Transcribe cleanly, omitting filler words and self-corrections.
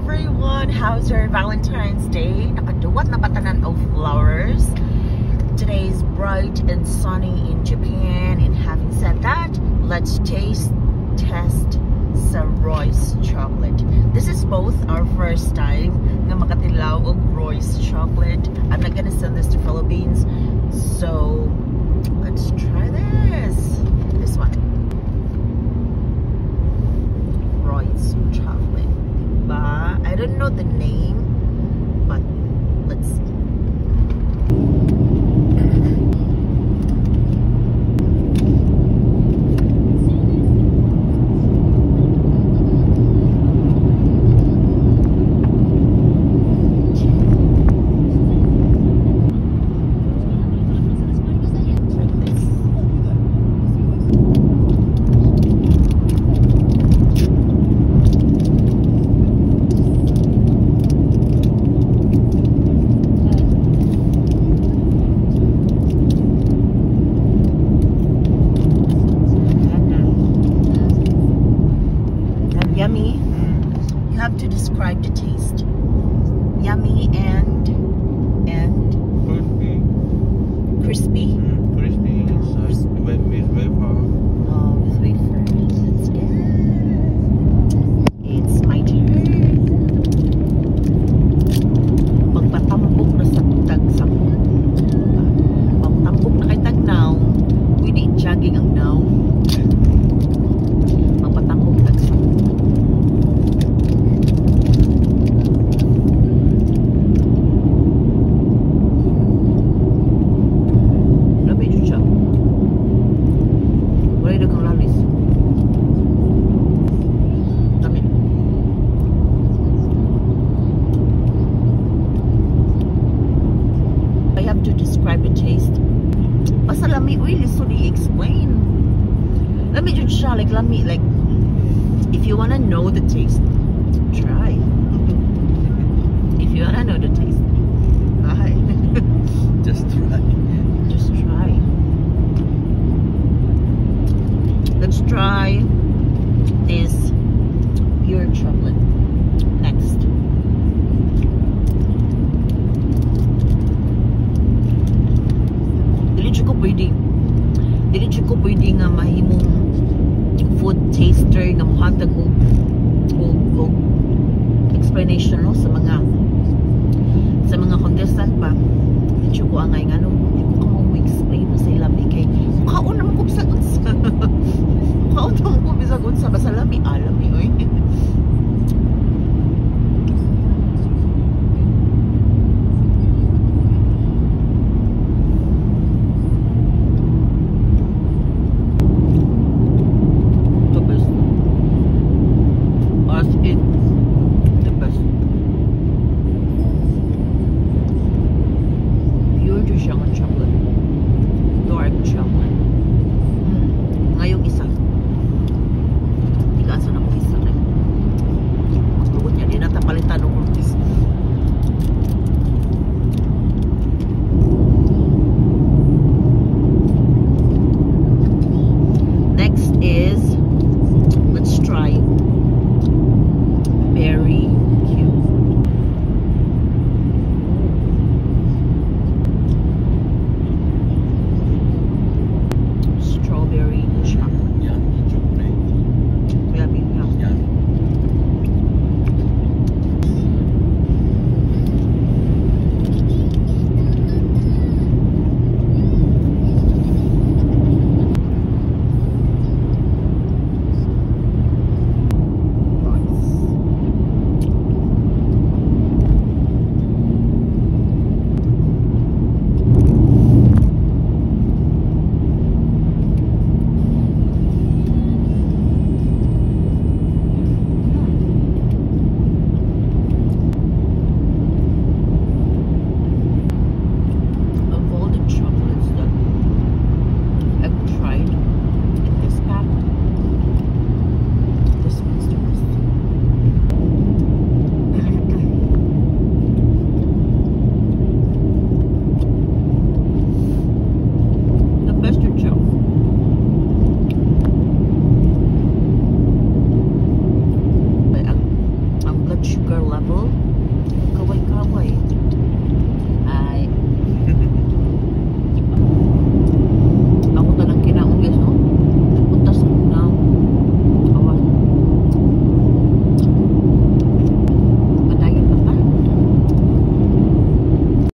everyone! How's your Valentine's Day? Nakaduwat na batanan of flowers. Today is bright and sunny in Japan, and having said that, let's test sa Royce chocolate. This is both our first time na makatilaw og Royce chocolate. I'm not gonna send this to Philippines, so let's try this. This one. Royce chocolate. I don't know the name, but let's see. Yummy. You have to describe the taste. Yummy and crispy. Crispy inside with wafer. Oh, with wafer. That's good. It's my turn. Magpatambok na sa tagsakot. Magpatambok na kay tagnaw. Pwede jogging ang naw. Magpatambok tagsakot. To describe the taste. Basta lami, really, so they explain. Let me just try, like, lami, like, if you wanna know the taste, try. If you wanna know the taste, try. Just try. Just try. Let's try this pure chocolate next. Dili ko pwede nga mahimong food taster nga muhatag og explanation no, sa mga contestant ba. Dili ko angay nga no, ko mo explain sa ilami kay kaon naman ko bisag unsa. Kaon naman ko bisag unsa basta lami alami oy. The best. Pure Dushan chocolate. sugar level.